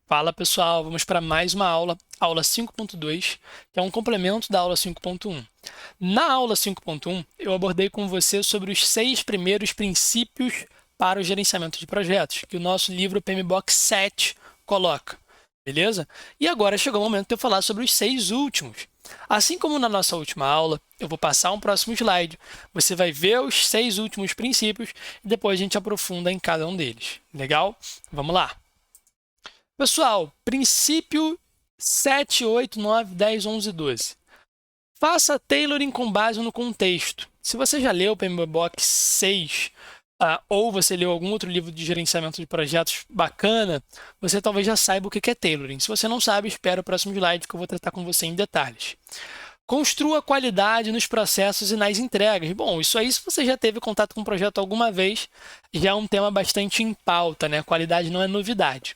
Fala pessoal, vamos para mais uma aula, aula 5.2, que é um complemento da aula 5.1. Na aula 5.1, eu abordei com você sobre os 6 primeiros princípios para o gerenciamento de projetos, que o nosso livro PMBOK 7 coloca, beleza? E agora chegou o momento de eu falar sobre os 6 últimos. Assim como na nossa última aula, eu vou passar um próximo slide, você vai ver os 6 últimos princípios e depois a gente aprofunda em cada um deles. Legal? Vamos lá! Pessoal, princípio 7, 8, 9, 10, 11 e 12. Faça tailoring com base no contexto. Se você já leu o PMBOK 6, ou você leu algum outro livro de gerenciamento de projetos bacana, você talvez já saiba o que é tailoring. Se você não sabe, espera o próximo slide que eu vou tratar com você em detalhes. Construa qualidade nos processos e nas entregas. Bom, isso aí, se você já teve contato com um projeto alguma vez, já é um tema bastante em pauta, né? Qualidade não é novidade.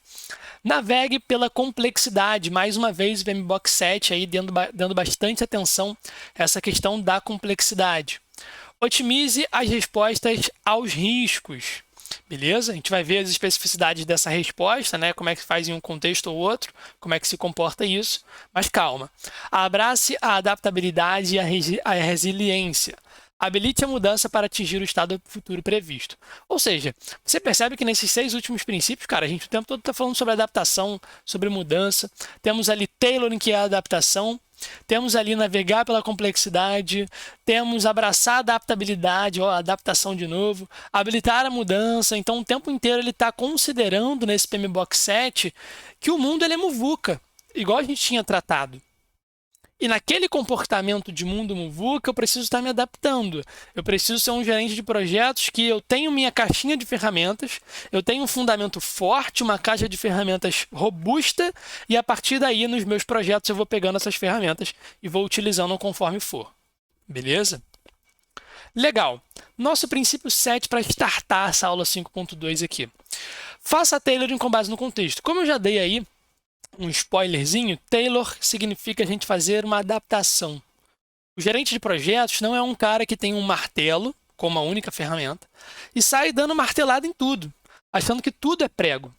Navegue pela complexidade. Mais uma vez, o PMBOK 7 aí dando bastante atenção a essa questão da complexidade. Otimize as respostas aos riscos. Beleza? A gente vai ver as especificidades dessa resposta, né? Como é que faz em um contexto ou outro, como é que se comporta isso, mas calma. Abrace a adaptabilidade e a resiliência. Habilite a mudança para atingir o estado futuro previsto. Ou seja, você percebe que nesses 6 últimos princípios, cara, a gente o tempo todo está falando sobre adaptação, sobre mudança. Temos ali tailoring, que é a adaptação. Temos ali navegar pela complexidade, temos abraçar a adaptabilidade, ó, adaptação de novo, habilitar a mudança. Então, o tempo inteiro ele está considerando nesse PMBOK 7 que o mundo ele é muvuca, igual a gente tinha tratado. E naquele comportamento de mundo muvuca, eu preciso estar me adaptando. Eu preciso ser um gerente de projetos que eu tenho minha caixinha de ferramentas, eu tenho um fundamento forte, uma caixa de ferramentas robusta, e a partir daí, nos meus projetos, eu vou pegando essas ferramentas e vou utilizando conforme for. Beleza? Legal. Nosso princípio 7 para startar essa aula 5.2 aqui. Faça tailoring com base no contexto. Como eu já dei aí um spoilerzinho, tailor significa a gente fazer uma adaptação. O gerente de projetos não é um cara que tem um martelo como a única ferramenta e sai dando martelada em tudo, achando que tudo é prego.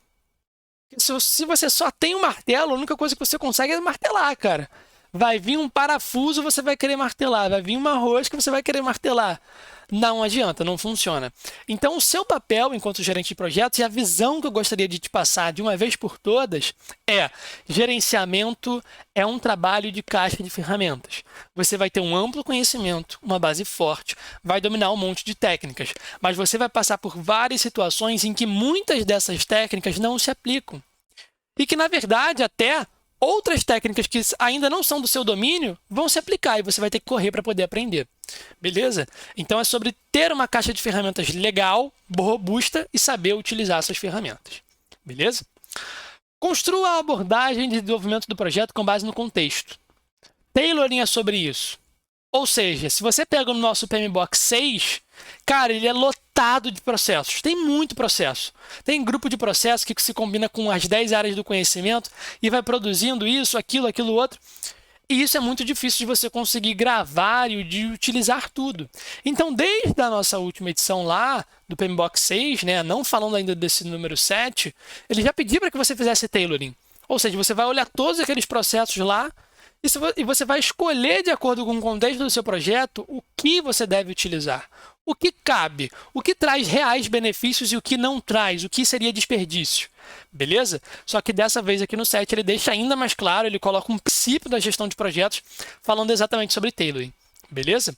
Se você só tem um martelo, a única coisa que você consegue é martelar, cara. Vai vir um parafuso, você vai querer martelar. Vai vir uma rosca, você vai querer martelar. Não adianta, não funciona. Então, o seu papel enquanto gerente de projetos e a visão que eu gostaria de te passar de uma vez por todas é: gerenciamento é um trabalho de caixa de ferramentas. Você vai ter um amplo conhecimento, uma base forte, vai dominar um monte de técnicas, mas você vai passar por várias situações em que muitas dessas técnicas não se aplicam. E que, na verdade, até outras técnicas que ainda não são do seu domínio vão se aplicar e você vai ter que correr para poder aprender. Beleza? Então é sobre ter uma caixa de ferramentas legal, robusta e saber utilizar essas ferramentas. Beleza? Construa a abordagem de desenvolvimento do projeto com base no contexto. Tailoring é sobre isso. Ou seja, se você pega no nosso PMBOK 6, cara, ele é lotado de processos. Tem muito processo. Tem grupo de processo que se combina com as 10 áreas do conhecimento e vai produzindo isso, aquilo, outro. E isso é muito difícil de você conseguir gravar e de utilizar tudo. Então, desde a nossa última edição lá, do PMBOK 6, né, não falando ainda desse número 7, ele já pediu para que você fizesse tailoring. Ou seja, você vai olhar todos aqueles processos lá e você vai escolher, de acordo com o contexto do seu projeto, o que você deve utilizar. O que cabe, o que traz reais benefícios e o que não traz, o que seria desperdício. Beleza? Só que dessa vez aqui no 7 ele deixa ainda mais claro, ele coloca um princípio da gestão de projetos falando exatamente sobre tailoring. Beleza?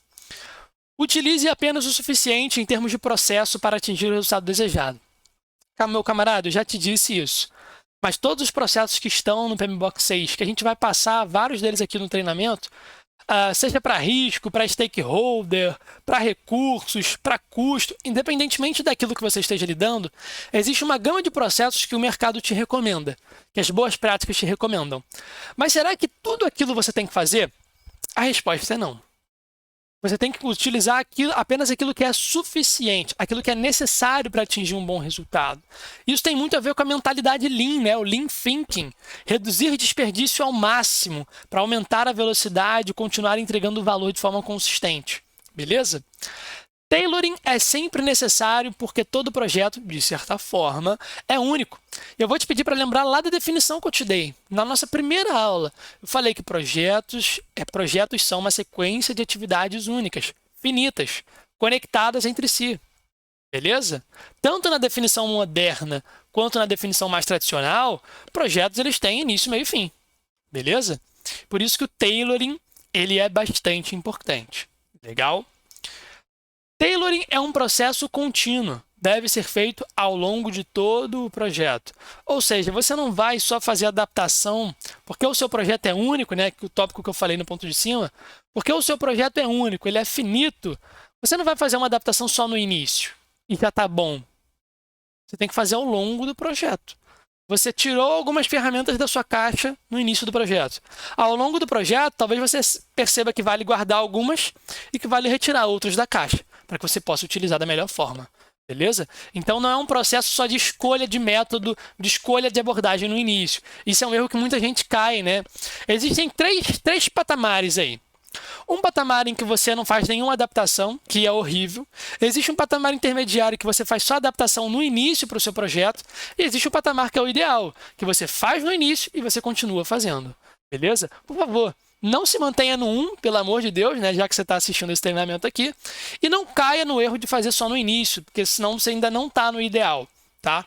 Utilize apenas o suficiente em termos de processo para atingir o resultado desejado. Meu camarada, eu já te disse isso. Mas todos os processos que estão no PMBOK 6, que a gente vai passar vários deles aqui no treinamento, seja para risco, para stakeholder, para recursos, para custo, independentemente daquilo que você esteja lidando, existe uma gama de processos que o mercado te recomenda, que as boas práticas te recomendam. Mas será que tudo aquilo você tem que fazer? A resposta é não. Você tem que utilizar apenas aquilo que é suficiente, aquilo que é necessário para atingir um bom resultado. Isso tem muito a ver com a mentalidade Lean, né? O Lean Thinking. Reduzir desperdício ao máximo para aumentar a velocidade e continuar entregando valor de forma consistente. Beleza? Tailoring é sempre necessário porque todo projeto, de certa forma, é único. Eu vou te pedir para lembrar lá da definição que eu te dei. Na nossa primeira aula, eu falei que projetos são uma sequência de atividades únicas, finitas, conectadas entre si. Beleza? Tanto na definição moderna quanto na definição mais tradicional, projetos eles têm início, meio e fim. Beleza? Por isso que o tailoring ele é bastante importante. Legal? Tailoring é um processo contínuo, deve ser feito ao longo de todo o projeto. Ou seja, você não vai só fazer adaptação, porque o seu projeto é único, né? O tópico que eu falei no ponto de cima, porque o seu projeto é único, ele é finito, você não vai fazer uma adaptação só no início e já está bom. Você tem que fazer ao longo do projeto. Você tirou algumas ferramentas da sua caixa no início do projeto. Ao longo do projeto, talvez você perceba que vale guardar algumas e que vale retirar outras da caixa, para que você possa utilizar da melhor forma. Beleza? Então, não é um processo só de escolha de método, de escolha de abordagem no início. Isso é um erro que muita gente cai, né? Existem três patamares aí. Um patamar em que você não faz nenhuma adaptação, que é horrível. Existe um patamar intermediário que você faz só adaptação no início para o seu projeto. E existe um patamar que é o ideal, que você faz no início e você continua fazendo. Beleza? Por favor, não se mantenha no 1, pelo amor de Deus, né, já que você está assistindo esse treinamento aqui. E não caia no erro de fazer só no início, porque senão você ainda não está no ideal. Tá?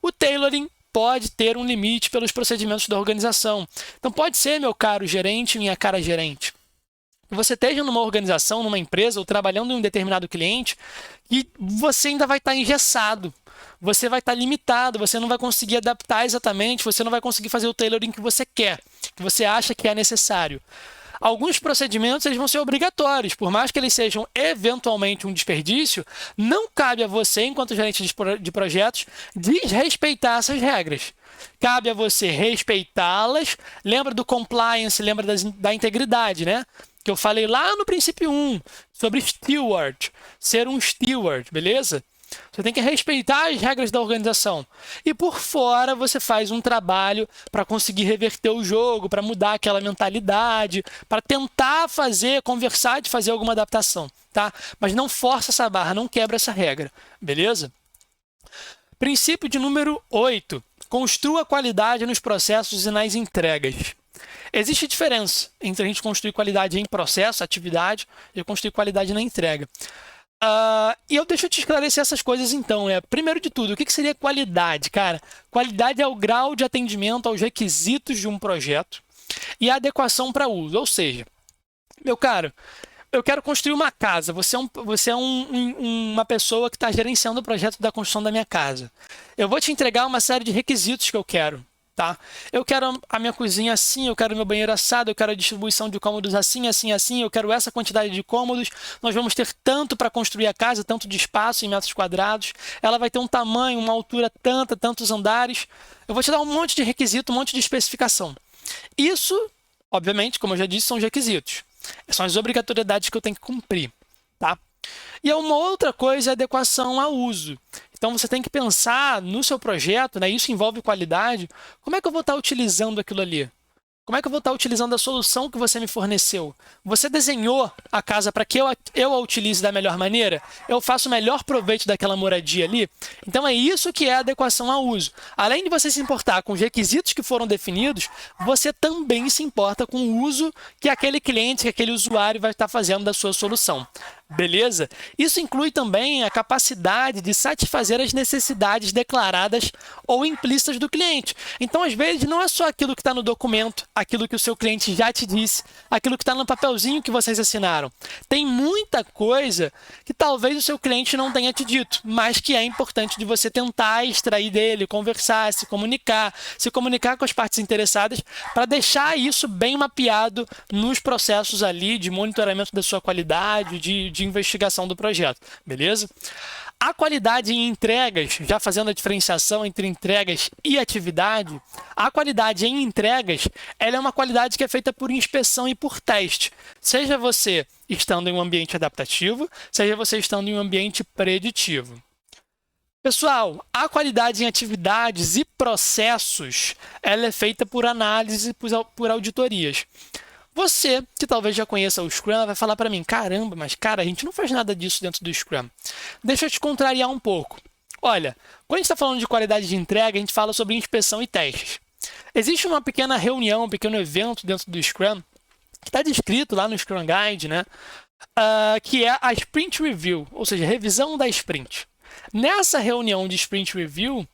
O tailoring pode ter um limite pelos procedimentos da organização. Então pode ser, meu caro gerente, minha cara gerente, você esteja numa organização, numa empresa ou trabalhando em um determinado cliente e você ainda vai estar engessado, você vai estar limitado, você não vai conseguir adaptar exatamente, você não vai conseguir fazer o tailoring que você quer, que você acha que é necessário. Alguns procedimentos eles vão ser obrigatórios, por mais que eles sejam eventualmente um desperdício, não cabe a você, enquanto gerente de projetos, desrespeitar essas regras. Cabe a você respeitá-las. Lembra do compliance, lembra da integridade, né? Que eu falei lá no princípio 1, sobre steward, ser um steward, beleza? Você tem que respeitar as regras da organização. E por fora você faz um trabalho para conseguir reverter o jogo, para mudar aquela mentalidade, para tentar conversar de fazer alguma adaptação, tá? Mas não força essa barra, não quebra essa regra, beleza? Princípio de número 8. Construa qualidade nos processos e nas entregas. Existe diferença entre a gente construir qualidade em processo, atividade, e construir qualidade na entrega. E deixa eu te esclarecer essas coisas então. Primeiro de tudo, o que seria qualidade? Cara, qualidade é o grau de atendimento aos requisitos de um projeto e a adequação para uso. Ou seja, meu caro, eu quero construir uma casa. Você é uma pessoa que está gerenciando o projeto da construção da minha casa. Eu vou te entregar uma série de requisitos que eu quero. Tá? Eu quero a minha cozinha assim, eu quero meu banheiro assado, eu quero a distribuição de cômodos assim, assim, assim, eu quero essa quantidade de cômodos, nós vamos ter tanto para construir a casa, tanto de espaço em metros quadrados, ela vai ter um tamanho, uma altura tanta, tantos andares. Eu vou te dar um monte de requisito, um monte de especificação. Isso, obviamente, como eu já disse, são os requisitos. São as obrigatoriedades que eu tenho que cumprir. Tá? E uma outra coisa é a adequação ao uso. Então, você tem que pensar no seu projeto, né? Isso envolve qualidade. Como é que eu vou estar utilizando aquilo ali? Como é que eu vou estar utilizando a solução que você me forneceu? Você desenhou a casa para que eu a utilize da melhor maneira? Eu faço o melhor proveito daquela moradia ali? Então, é isso que é adequação ao uso. Além de você se importar com os requisitos que foram definidos, você também se importa com o uso que aquele cliente, que aquele usuário vai estar fazendo da sua solução. Beleza? Isso inclui também a capacidade de satisfazer as necessidades declaradas ou implícitas do cliente. Então, às vezes, não é só aquilo que está no documento, aquilo que o seu cliente já te disse, aquilo que está no papelzinho que vocês assinaram. Tem muita coisa que talvez o seu cliente não tenha te dito, mas que é importante de você tentar extrair dele, conversar, se comunicar com as partes interessadas para deixar isso bem mapeado nos processos ali de monitoramento da sua qualidade, de investigação do projeto, beleza? A qualidade em entregas, já fazendo a diferenciação entre entregas e atividade, a qualidade em entregas, ela é uma qualidade que é feita por inspeção e por teste. Seja você estando em um ambiente adaptativo, seja você estando em um ambiente preditivo. Pessoal, a qualidade em atividades e processos, ela é feita por análise e por auditorias. Você, que talvez já conheça o Scrum, vai falar para mim, caramba, mas cara, a gente não faz nada disso dentro do Scrum. Deixa eu te contrariar um pouco. Olha, quando a gente está falando de qualidade de entrega, a gente fala sobre inspeção e testes. Existe uma pequena reunião, um pequeno evento dentro do Scrum, que está descrito lá no Scrum Guide, né? Que é a Sprint Review, ou seja, revisão da sprint. Nessa reunião de Sprint Review,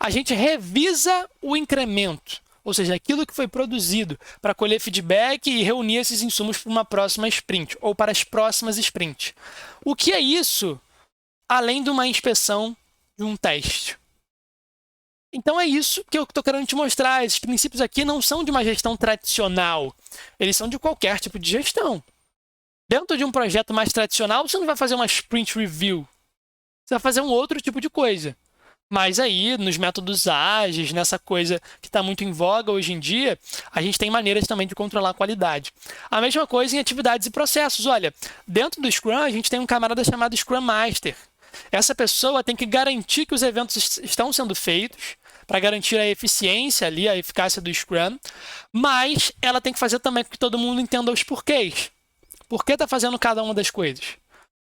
a gente revisa o incremento, ou seja, aquilo que foi produzido para colher feedback e reunir esses insumos para uma próxima sprint ou para as próximas sprints. O que é isso, além de uma inspeção de um teste? Então é isso que eu estou querendo te mostrar. Esses princípios aqui não são de uma gestão tradicional, eles são de qualquer tipo de gestão. Dentro de um projeto mais tradicional, você não vai fazer uma sprint review, você vai fazer um outro tipo de coisa. Mas aí, nos métodos ágeis, nessa coisa que está muito em voga hoje em dia, a gente tem maneiras também de controlar a qualidade. A mesma coisa em atividades e processos. Olha, dentro do Scrum, a gente tem um camarada chamado Scrum Master. Essa pessoa tem que garantir que os eventos estão sendo feitos, para garantir a eficiência ali, a eficácia do Scrum, mas ela tem que fazer também com que todo mundo entenda os porquês. Por que está fazendo cada uma das coisas?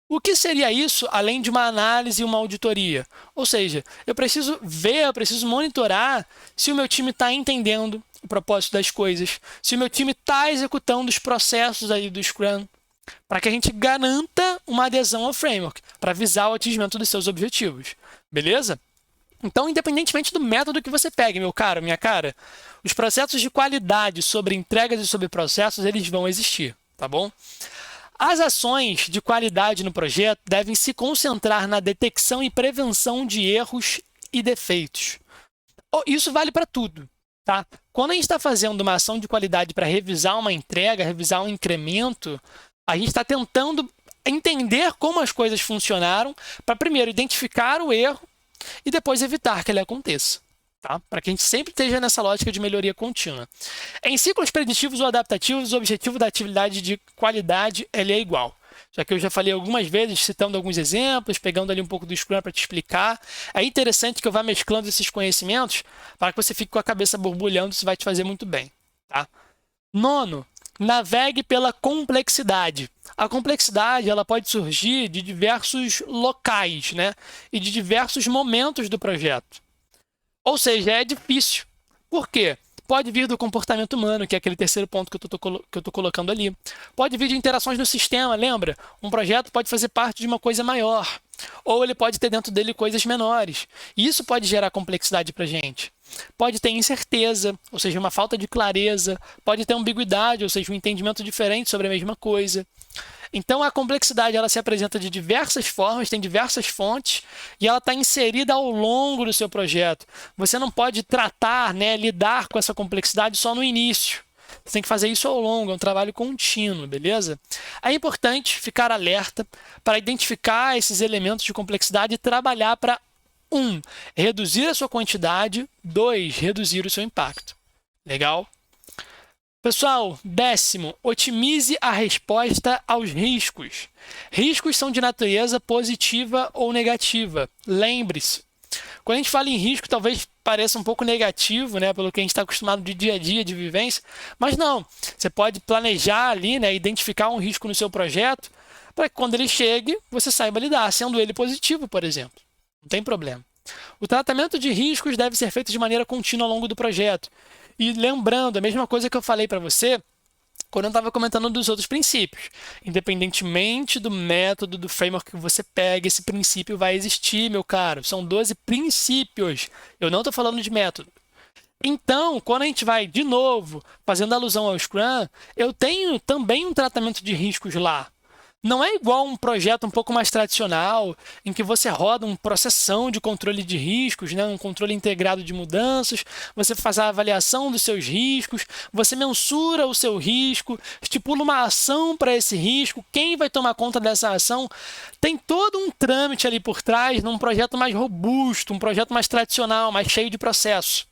O que seria isso além de uma análise e uma auditoria? Ou seja, eu preciso ver, eu preciso monitorar se o meu time está entendendo o propósito das coisas, se o meu time está executando os processos aí do Scrum, para que a gente garanta uma adesão ao framework, para visar o atingimento dos seus objetivos. Beleza? Então, independentemente do método que você pegue, meu caro, minha cara, os processos de qualidade sobre entregas e sobre processos, eles vão existir, tá bom? As ações de qualidade no projeto devem se concentrar na detecção e prevenção de erros e defeitos. Isso vale para tudo, tá? Quando a gente está fazendo uma ação de qualidade para revisar uma entrega, revisar um incremento, a gente está tentando entender como as coisas funcionaram para, primeiro, identificar o erro e depois evitar que ele aconteça. Tá? Para que a gente sempre esteja nessa lógica de melhoria contínua. Em ciclos preditivos ou adaptativos, o objetivo da atividade de qualidade ele é igual. Já que eu já falei algumas vezes, citando alguns exemplos, pegando ali um pouco do Scrum para te explicar. É interessante que eu vá mesclando esses conhecimentos para que você fique com a cabeça borbulhando, isso vai te fazer muito bem. Tá? Nono, navegue pela complexidade. A complexidade ela pode surgir de diversos locais, né? E de diversos momentos do projeto. Ou seja, é difícil. Por quê? Pode vir do comportamento humano, que é aquele terceiro ponto que eu estou colocando ali. Pode vir de interações no sistema, lembra? Um projeto pode fazer parte de uma coisa maior. Ou ele pode ter dentro dele coisas menores. E isso pode gerar complexidade para a gente. Pode ter incerteza, ou seja, uma falta de clareza. Pode ter ambiguidade, ou seja, um entendimento diferente sobre a mesma coisa. Então, a complexidade ela se apresenta de diversas formas, tem diversas fontes, e ela está inserida ao longo do seu projeto. Você não pode tratar, né, lidar com essa complexidade só no início. Você tem que fazer isso ao longo, é um trabalho contínuo, beleza? É importante ficar alerta para identificar esses elementos de complexidade e trabalhar para 1. Reduzir a sua quantidade, 2. Reduzir o seu impacto. Legal? Pessoal, 10º, otimize a resposta aos riscos. Riscos são de natureza positiva ou negativa. Lembre-se, quando a gente fala em risco, talvez pareça um pouco negativo, né, pelo que a gente está acostumado de dia a dia, de vivência, mas não. Você pode planejar ali, né, identificar um risco no seu projeto, para que quando ele chegue, você saiba lidar, sendo ele positivo, por exemplo. Não tem problema. O tratamento de riscos deve ser feito de maneira contínua ao longo do projeto. E lembrando, a mesma coisa que eu falei para você quando eu estava comentando dos outros princípios. Independentemente do método, do framework que você pega, esse princípio vai existir, meu caro. São 12 princípios. Eu não estou falando de método. Então, quando a gente vai, de novo, fazendo alusão ao Scrum, eu tenho também um tratamento de riscos lá. Não é igual um projeto um pouco mais tradicional, em que você roda um processão de controle de riscos, né? Um controle integrado de mudanças, você faz a avaliação dos seus riscos, você mensura o seu risco, estipula uma ação para esse risco, quem vai tomar conta dessa ação. Tem todo um trâmite ali por trás, num projeto mais robusto, um projeto mais tradicional, mais cheio de processo.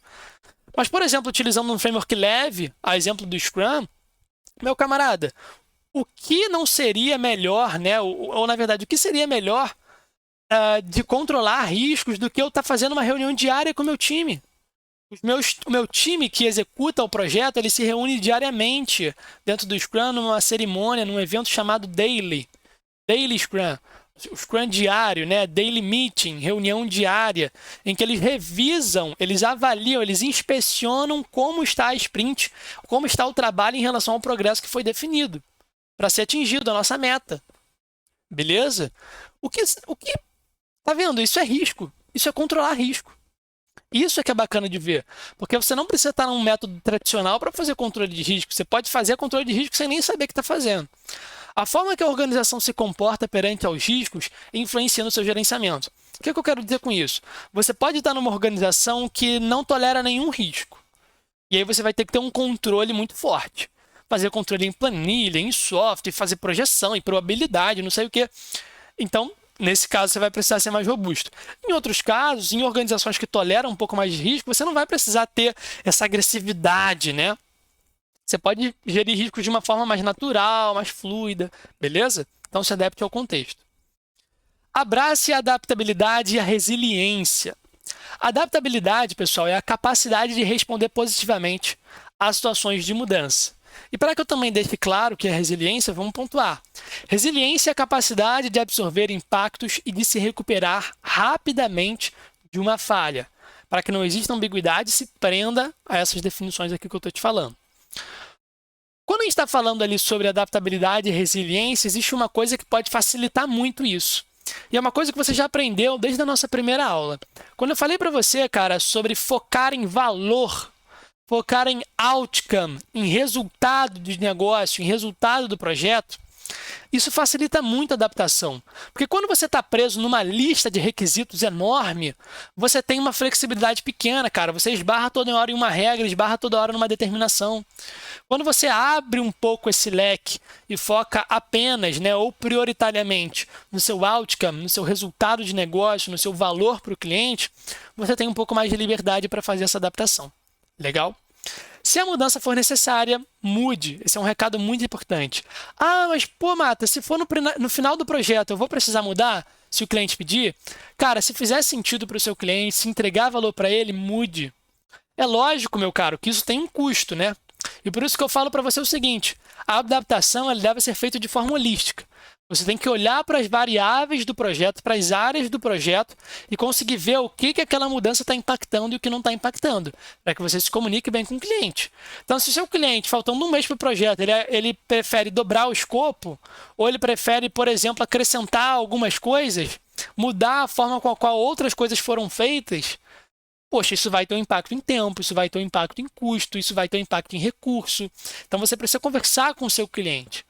Mas, por exemplo, utilizando um framework leve, a exemplo do Scrum, meu camarada, o que não seria melhor, né? Ou na verdade, o que seria melhor de controlar riscos do que eu estar fazendo uma reunião diária com o meu time? O meu time que executa o projeto, ele se reúne diariamente dentro do Scrum, numa cerimônia, num evento chamado Daily Scrum. O Scrum diário, né? Daily Meeting, reunião diária, em que eles revisam, eles avaliam, eles inspecionam como está a sprint, como está o trabalho em relação ao progresso que foi definido, para ser atingido a nossa meta. Beleza? O que tá vendo? Isso é risco. Isso é controlar risco. Isso é que é bacana de ver, porque você não precisa estar num método tradicional para fazer controle de risco. Você pode fazer controle de risco sem nem saber o que está fazendo. A forma que a organização se comporta perante aos riscos influencia no seu gerenciamento. O que eu quero dizer com isso? Você pode estar numa organização que não tolera nenhum risco. E aí você vai ter que ter um controle muito forte. Fazer controle em planilha, em software, fazer projeção, em probabilidade, não sei o quê. Então, nesse caso, você vai precisar ser mais robusto. Em outros casos, em organizações que toleram um pouco mais de risco, você não vai precisar ter essa agressividade, né? Você pode gerir riscos de uma forma mais natural, mais fluida, beleza? Então, se adapte ao contexto. Abrace a adaptabilidade e a resiliência. A adaptabilidade, pessoal, é a capacidade de responder positivamente a situações de mudança. E para que eu também deixe claro que é resiliência, vamos pontuar. Resiliência é a capacidade de absorver impactos e de se recuperar rapidamente de uma falha. Para que não exista ambiguidade, se prenda a essas definições aqui que eu estou te falando. Quando a gente está falando ali sobre adaptabilidade e resiliência, existe uma coisa que pode facilitar muito isso. E é uma coisa que você já aprendeu desde a nossa primeira aula. Quando eu falei para você, cara, sobre focar em valor, focar em outcome, em resultado de negócio, em resultado do projeto, isso facilita muito a adaptação. Porque quando você está preso numa lista de requisitos enorme, você tem uma flexibilidade pequena, cara. Você esbarra toda hora em uma regra, esbarra toda hora numa determinação. Quando você abre um pouco esse leque e foca apenas, né, ou prioritariamente no seu outcome, no seu resultado de negócio, no seu valor para o cliente, você tem um pouco mais de liberdade para fazer essa adaptação. Legal? Se a mudança for necessária, mude. Esse é um recado muito importante. Ah, mas pô, Mata, se for no final do projeto, eu vou precisar mudar? Se o cliente pedir? Cara, se fizer sentido para o seu cliente, se entregar valor para ele, mude. É lógico, meu caro, que isso tem um custo, né? E por isso que eu falo para você o seguinte, a adaptação ela deve ser feita de forma holística. Você tem que olhar para as variáveis do projeto, para as áreas do projeto e conseguir ver o que aquela mudança está impactando e o que não está impactando, para que você se comunique bem com o cliente. Então, se o seu cliente, faltando um mês para o projeto, ele prefere dobrar o escopo, ou ele prefere, por exemplo, acrescentar algumas coisas, mudar a forma com a qual outras coisas foram feitas, poxa, isso vai ter um impacto em tempo, isso vai ter um impacto em custo, isso vai ter um impacto em recurso. Então, você precisa conversar com o seu cliente.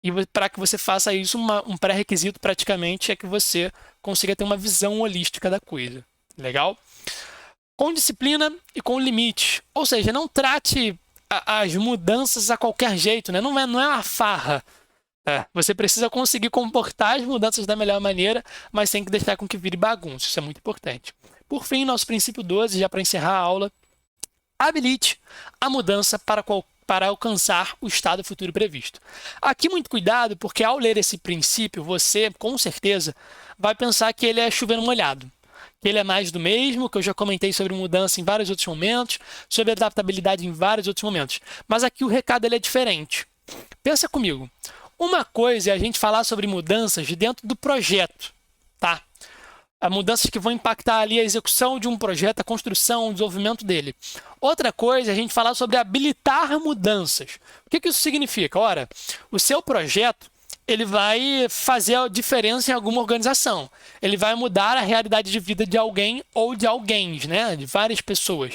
E para que você faça isso, um pré-requisito praticamente é que você consiga ter uma visão holística da coisa. Legal? Com disciplina e com limite. Ou seja, não trate as mudanças a qualquer jeito, né? Não é uma farra. Você precisa conseguir comportar as mudanças da melhor maneira, mas tem que deixar com que vire bagunça. Isso é muito importante. Por fim, nosso princípio 12, já para encerrar a aula, habilite a mudança para alcançar o estado futuro previsto. Aqui muito cuidado, porque ao ler esse princípio, você, com certeza, vai pensar que ele é chover no molhado, que ele é mais do mesmo, que eu já comentei sobre mudança em vários outros momentos, sobre adaptabilidade em vários outros momentos. Mas aqui o recado ele é diferente. Pensa comigo. Uma coisa é a gente falar sobre mudanças dentro do projeto, tá? Mudanças que vão impactar ali a execução de um projeto, a construção, o desenvolvimento dele. Outra coisa é a gente falar sobre habilitar mudanças. O que isso significa? Ora, o seu projeto ele vai fazer a diferença em alguma organização. Ele vai mudar a realidade de vida de alguém ou de alguém, né? De várias pessoas.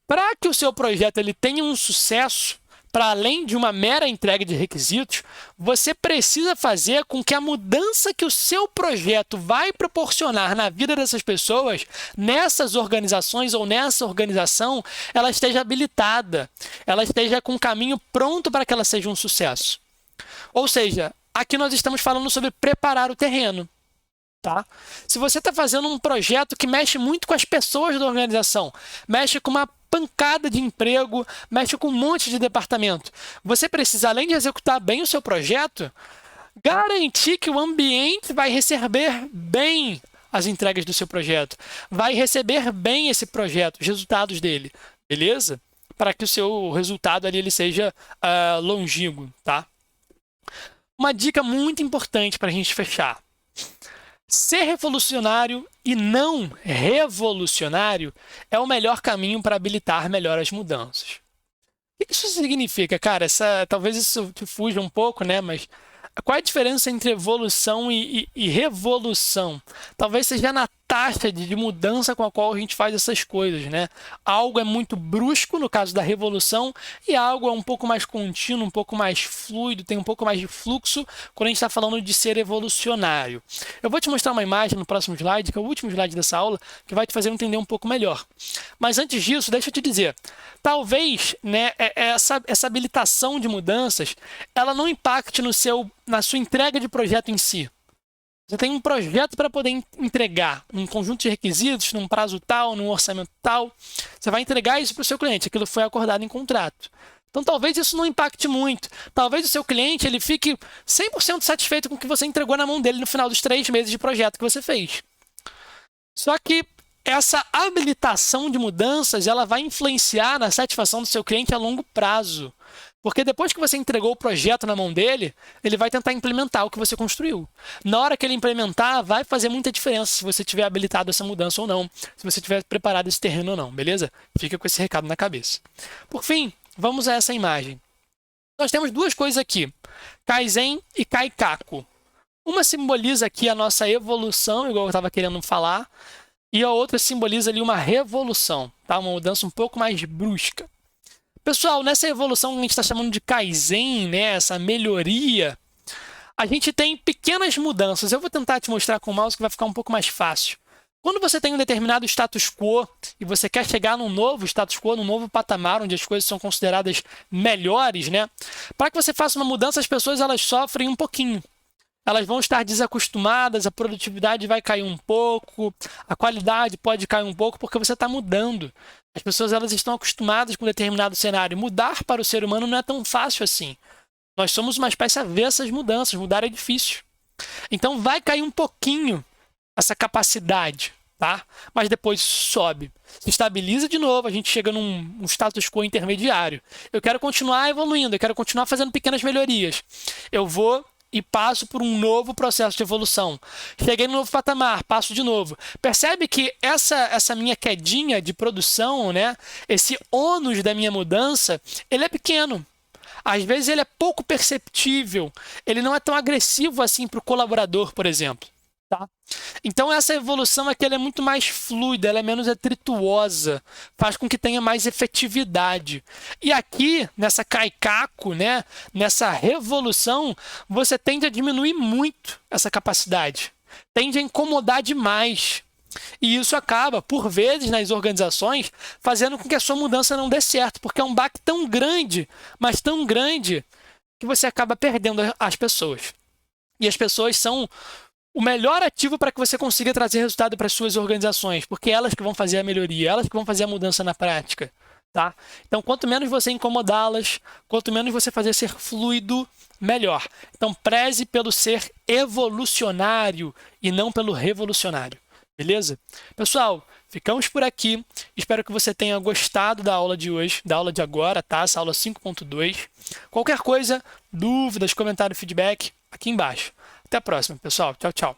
Para que o seu projeto ele tenha um sucesso, para além de uma mera entrega de requisitos, você precisa fazer com que a mudança que o seu projeto vai proporcionar na vida dessas pessoas, nessas organizações ou nessa organização, ela esteja habilitada, ela esteja com o caminho pronto para que ela seja um sucesso. Ou seja, aqui nós estamos falando sobre preparar o terreno. Tá? Se você está fazendo um projeto que mexe muito com as pessoas da organização, mexe com uma pancada de emprego, mexe com um monte de departamento, você precisa, além de executar bem o seu projeto, garantir que o ambiente vai receber bem as entregas do seu projeto, vai receber bem esse projeto, os resultados dele, beleza? Para que o seu resultado ali ele seja longínquo, tá? Uma dica muito importante para a gente fechar. Ser revolucionário e não revolucionário é o melhor caminho para habilitar melhor as mudanças. O que isso significa, cara? Talvez isso te fuja um pouco, né? Mas qual é a diferença entre evolução e revolução? Talvez seja na taxa de mudança com a qual a gente faz essas coisas, né? Algo é muito brusco, no caso da revolução, e algo é um pouco mais contínuo, um pouco mais fluido, tem um pouco mais de fluxo quando a gente está falando de ser evolucionário. Eu vou te mostrar uma imagem no próximo slide, que é o último slide dessa aula, que vai te fazer entender um pouco melhor. Mas antes disso, deixa eu te dizer, talvez, né, essa habilitação de mudanças, ela não impacte na sua entrega de projeto em si. Você tem um projeto para poder entregar um conjunto de requisitos, num prazo tal, num orçamento tal. Você vai entregar isso para o seu cliente, aquilo foi acordado em contrato. Então, talvez isso não impacte muito. Talvez o seu cliente ele fique 100% satisfeito com o que você entregou na mão dele no final dos 3 meses de projeto que você fez. Só que essa habilitação de mudanças ela vai influenciar na satisfação do seu cliente a longo prazo. Porque depois que você entregou o projeto na mão dele, ele vai tentar implementar o que você construiu. Na hora que ele implementar, vai fazer muita diferença se você tiver habilitado essa mudança ou não, se você tiver preparado esse terreno ou não, beleza? Fica com esse recado na cabeça. Por fim, vamos a essa imagem. Nós temos 2 coisas aqui, Kaizen e Kaikaku. Uma simboliza aqui a nossa evolução, igual eu estava querendo falar, e a outra simboliza ali uma revolução, tá? Uma mudança um pouco mais brusca. Pessoal, nessa evolução que a gente está chamando de Kaizen, né, essa melhoria, a gente tem pequenas mudanças. Eu vou tentar te mostrar com o mouse que vai ficar um pouco mais fácil. Quando você tem um determinado status quo e você quer chegar num novo status quo, num novo patamar, onde as coisas são consideradas melhores, né? Para que você faça uma mudança, as pessoas elas sofrem um pouquinho. Elas vão estar desacostumadas, a produtividade vai cair um pouco, a qualidade pode cair um pouco porque você está mudando. As pessoas elas estão acostumadas com um determinado cenário. Mudar para o ser humano não é tão fácil assim. Nós somos uma espécie avessa às mudanças, mudar é difícil. Então vai cair um pouquinho essa capacidade, tá? Mas depois sobe. Se estabiliza de novo, a gente chega num status quo intermediário. Eu quero continuar evoluindo, eu quero continuar fazendo pequenas melhorias. Eu vou e passo por um novo processo de evolução. Cheguei no novo patamar, passo de novo. Percebe que essa minha quedinha de produção, né, esse ônus da minha mudança, ele é pequeno. Às vezes ele é pouco perceptível, ele não é tão agressivo assim para o colaborador, por exemplo. Tá? Então essa evolução aqui ela é muito mais fluida, ela é menos atrituosa, faz com que tenha mais efetividade. E aqui, nessa Kaikaku, né, nessa revolução, você tende a diminuir muito essa capacidade, tende a incomodar demais. E isso acaba, por vezes, nas organizações, fazendo com que a sua mudança não dê certo, porque é um baque tão grande, mas tão grande, que você acaba perdendo as pessoas. E as pessoas são o melhor ativo para que você consiga trazer resultado para as suas organizações, porque elas que vão fazer a melhoria, elas que vão fazer a mudança na prática, tá? Então, quanto menos você incomodá-las, quanto menos você fazer ser fluido, melhor. Então, preze pelo ser evolucionário e não pelo revolucionário, beleza? Pessoal, ficamos por aqui. Espero que você tenha gostado da aula de hoje, da aula de agora, tá? Essa aula 5.2. Qualquer coisa, dúvidas, comentário, feedback, aqui embaixo. Até a próxima, pessoal. Tchau, tchau.